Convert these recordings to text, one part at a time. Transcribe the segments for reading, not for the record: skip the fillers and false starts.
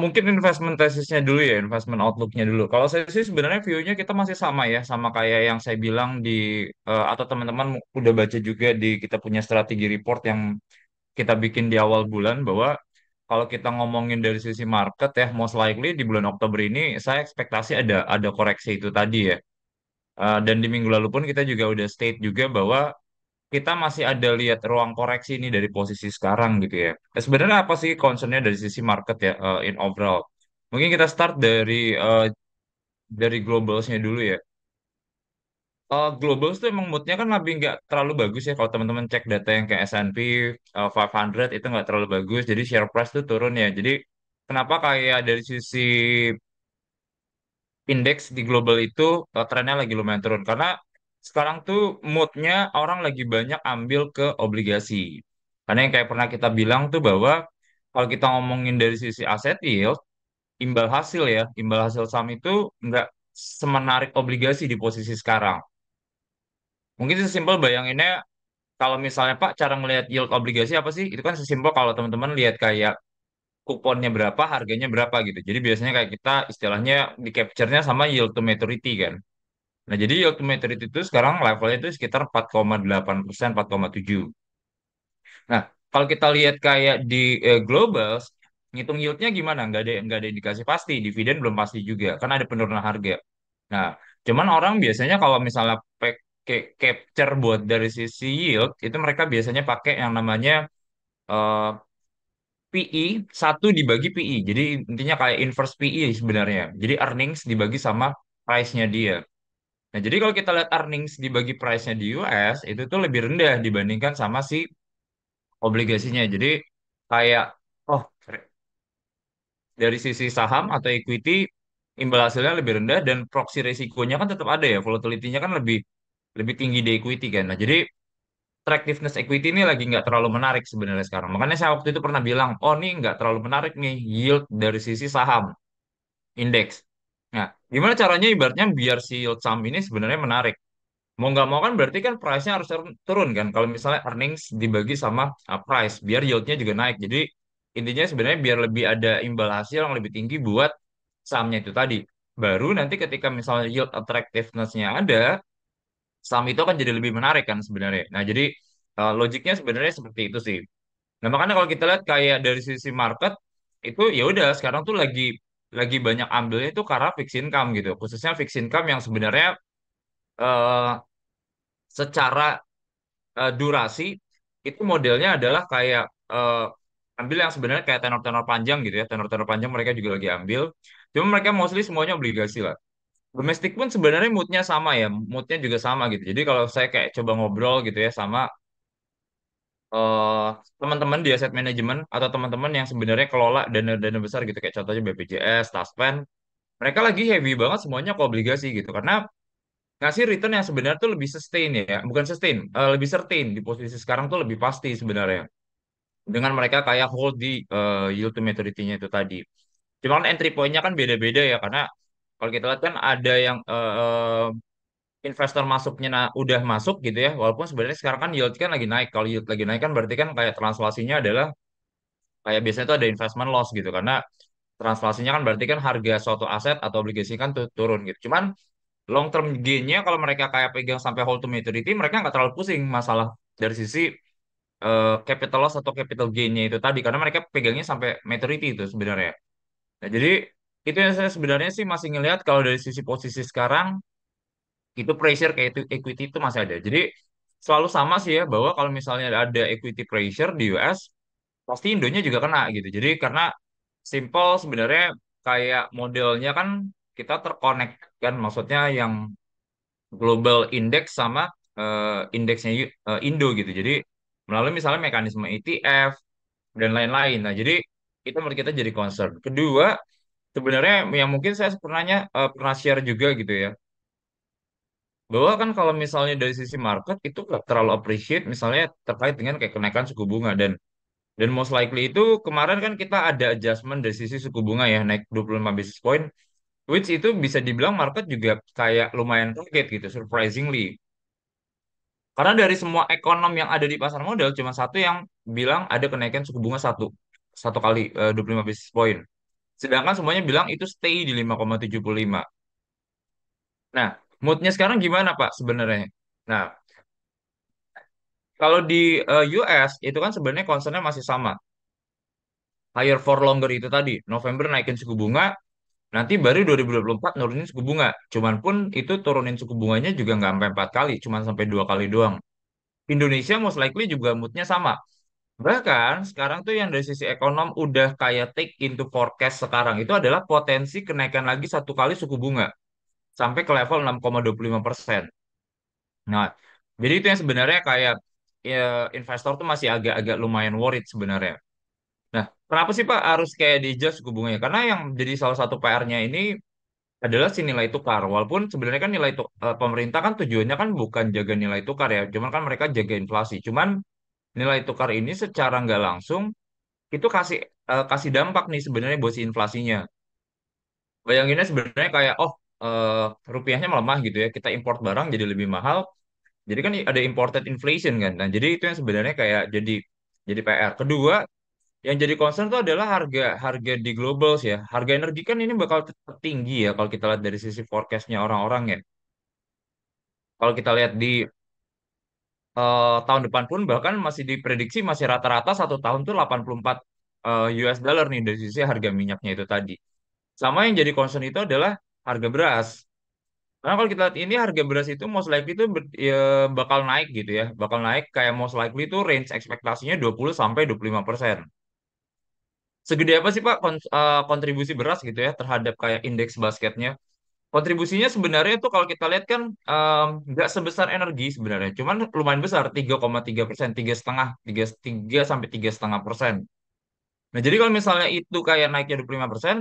Mungkin investment tesisnya dulu ya, investment outlooknya dulu. Kalau saya sih sebenarnya view-nya kita masih sama ya, sama kayak yang saya bilang atau teman-teman udah baca juga di kita punya strategi report yang kita bikin di awal bulan bahwa kalau kita ngomongin dari sisi market ya, most likely di bulan Oktober ini saya ekspektasi ada koreksi itu tadi ya. Dan di minggu lalu pun kita juga udah state juga bahwa kita masih ada lihat ruang koreksi ini dari posisi sekarang gitu ya. Sebenarnya apa sih concernnya dari sisi market ya in overall? Mungkin kita start dari globalsnya dulu ya. Globals tuh emang moodnya kan lebih nggak terlalu bagus ya kalau teman-teman cek data yang kayak S&P 500 itu nggak terlalu bagus. Jadi share price tuh turun ya. Jadi kenapa kayak dari sisi indeks di global itu trennya lagi lumayan turun karena sekarang tuh moodnya orang lagi banyak ambil ke obligasi. Karena yang kayak pernah kita bilang tuh bahwa kalau kita ngomongin dari sisi aset yield, imbal hasil saham itu nggak semenarik obligasi di posisi sekarang. Mungkin sesimpel bayanginnya kalau misalnya Pak cara ngelihat yield obligasi apa sih? Itu kan sesimpel kalau teman-teman lihat kayak kuponnya berapa, harganya berapa gitu. Jadi biasanya kayak kita istilahnya di capture-nya sama yield to maturity kan. Nah, jadi yield to maturity itu sekarang levelnya itu sekitar 4,8%, 4,7. Nah, kalau kita lihat kayak di global, ngitung yieldnya gimana? Nggak ada indikasi pasti. Dividen belum pasti juga, karena ada penurunan harga. Nah, cuman orang biasanya kalau misalnya capture buat dari sisi yield, itu mereka biasanya pakai yang namanya eh, PE, satu dibagi PE. Jadi intinya kayak inverse PE sebenarnya. Jadi earnings dibagi sama price-nya dia. Nah, jadi kalau kita lihat earnings dibagi price-nya di US, itu tuh lebih rendah dibandingkan sama si obligasinya. Jadi kayak, oh, dari sisi saham atau equity, imbal hasilnya lebih rendah dan proxy resikonya kan tetap ada ya. Volatility-nya kan lebih lebih tinggi di equity kan. Nah, jadi attractiveness equity ini lagi nggak terlalu menarik sebenarnya sekarang. Makanya saya waktu itu pernah bilang, oh ini nggak terlalu menarik nih yield dari sisi saham, indeks. Nah, gimana caranya ibaratnya biar si yield saham ini sebenarnya menarik? Mau nggak mau kan berarti kan price-nya harus turun kan. Kalau misalnya earnings dibagi sama price, biar yield-nya juga naik. Jadi intinya sebenarnya biar lebih ada imbal hasil yang lebih tinggi buat sahamnya itu tadi. Baru nanti ketika misalnya yield attractiveness-nya ada, saham itu akan jadi lebih menarik kan sebenarnya. Nah, jadi logiknya sebenarnya seperti itu sih. Nah, makanya kalau kita lihat kayak dari sisi market itu ya udah sekarang tuh lagi banyak ambilnya itu karena fixed income gitu. Khususnya fixed income yang sebenarnya eh, secara durasi itu modelnya adalah kayak ambil yang sebenarnya kayak tenor-tenor panjang gitu ya. Tenor-tenor panjang mereka juga lagi ambil. Cuma mereka mostly semuanya obligasi lah. Domestik pun sebenarnya moodnya sama ya, moodnya juga sama gitu. Jadi kalau saya kayak coba ngobrol gitu ya sama eh, teman-teman di aset manajemen atau teman-teman yang sebenarnya kelola dana-dana besar gitu kayak contohnya BPJS, Taspen, mereka lagi heavy banget semuanya ke obligasi gitu karena ngasih return yang sebenarnya tuh lebih sustain ya, bukan sustain, lebih certain di posisi sekarang tuh lebih pasti sebenarnya dengan mereka kayak hold di yield to maturity-nya itu tadi. Cuman entry point-nya kan beda-beda ya karena kalau kita lihat kan ada yang investor masuknya udah masuk gitu ya, walaupun sebenarnya sekarang kan yield kan lagi naik. Kalau yield lagi naik kan berarti kan kayak translasinya adalah kayak biasanya itu ada investment loss gitu karena translasinya kan berarti kan harga suatu aset atau obligasi kan turun gitu. Cuman long term gain-nya kalau mereka kayak pegang sampai hold to maturity mereka nggak terlalu pusing masalah dari sisi capital loss atau capital gain-nya itu tadi karena mereka pegangnya sampai maturity itu sebenarnya. Nah, jadi itu yang saya sebenarnya sih masih ngelihat kalau dari sisi posisi sekarang itu pressure kayak itu equity itu masih ada. Jadi selalu sama sih ya bahwa kalau misalnya ada equity pressure di US pasti Indonya juga kena gitu. Jadi karena simple sebenarnya kayak modelnya kan kita terkonek kan maksudnya yang global index sama indeksnya Indo gitu. Jadi melalui misalnya mekanisme ETF dan lain-lain. Nah, jadi itu menurut kita jadi concern. Kedua, sebenarnya yang mungkin saya pernah share juga gitu ya. Bahwa kan kalau misalnya dari sisi market itu nggak terlalu appreciate misalnya terkait dengan kayak kenaikan suku bunga dan most likely itu kemarin kan kita ada adjustment dari sisi suku bunga ya naik 25 basis point which itu bisa dibilang market juga kayak lumayan kaget gitu surprisingly. Karena dari semua ekonom yang ada di pasar modal cuma satu yang bilang ada kenaikan suku bunga satu satu kali 25 basis point. Sedangkan semuanya bilang itu stay di 5,75. Nah, moodnya sekarang gimana Pak sebenarnya? Nah, kalau di US itu kan sebenarnya concernnya masih sama. Higher for longer itu tadi. November naikin suku bunga, nanti baru 2024 nurunin suku bunga. Cuman pun itu turunin suku bunganya juga nggak sampai 4 kali, cuman sampai 2 kali doang. Indonesia most likely juga moodnya sama. Bahkan sekarang tuh yang dari sisi ekonom udah kayak take into forecast sekarang itu adalah potensi kenaikan lagi 1 kali suku bunga sampai ke level 6,25%. Nah, jadi itu yang sebenarnya kayak ya, investor tuh masih agak-agak lumayan worried sebenarnya. Nah, kenapa sih Pak harus kayak di-adjust suku bunganya? Karena yang jadi salah satu PR-nya ini adalah si nilai tukar. Walaupun sebenarnya kan pemerintah kan tujuannya kan bukan jaga nilai tukar ya, cuman kan mereka jaga inflasi. Cuman nilai tukar ini secara nggak langsung itu kasih dampak nih sebenarnya buat si inflasinya. Bayanginnya sebenarnya kayak eh, rupiahnya melemah gitu ya, kita import barang jadi lebih mahal. Jadi kan ada imported inflation kan. Nah, jadi itu yang sebenarnya kayak jadi PR. Kedua, yang jadi concern itu adalah harga harga di global sih ya. Harga energi kan ini bakal tetap tinggi ya kalau kita lihat dari sisi forecastnya orang-orang ya. Kalau kita lihat di tahun depan pun bahkan masih diprediksi masih rata-rata 1 tahun tuh 84 US dollar nih dari sisi harga minyaknya itu tadi. Sama yang jadi concern itu adalah harga beras. Karena kalau kita lihat ini harga beras itu most likely itu ya, bakal naik gitu ya. Bakal naik kayak most likely itu range ekspektasinya 20 sampai 25%. Segede apa sih Pak kontribusi beras gitu ya terhadap kayak indeks basketnya? Kontribusinya sebenarnya itu kalau kita lihat kan nggak sebesar energi sebenarnya, cuman lumayan besar 3,3%, 3,5 sampai 3,5%. Nah jadi kalau misalnya itu kayak naiknya 25%,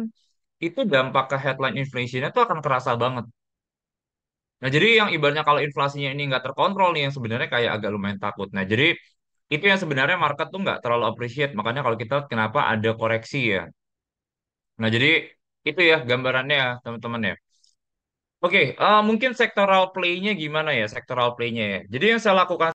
itu dampak ke headline inflation-nya tuh akan kerasa banget. Nah jadi yang ibaratnya kalau inflasinya ini nggak terkontrol nih yang sebenarnya kayak agak lumayan takut. Nah jadi itu yang sebenarnya market tuh nggak terlalu appreciate. Makanya kalau kita lihat kenapa ada koreksi ya. Nah jadi itu ya gambarannya ya teman-teman ya. Oke, mungkin sektoral play-nya gimana ya, sektoral play-nya ya. Jadi yang saya lakukan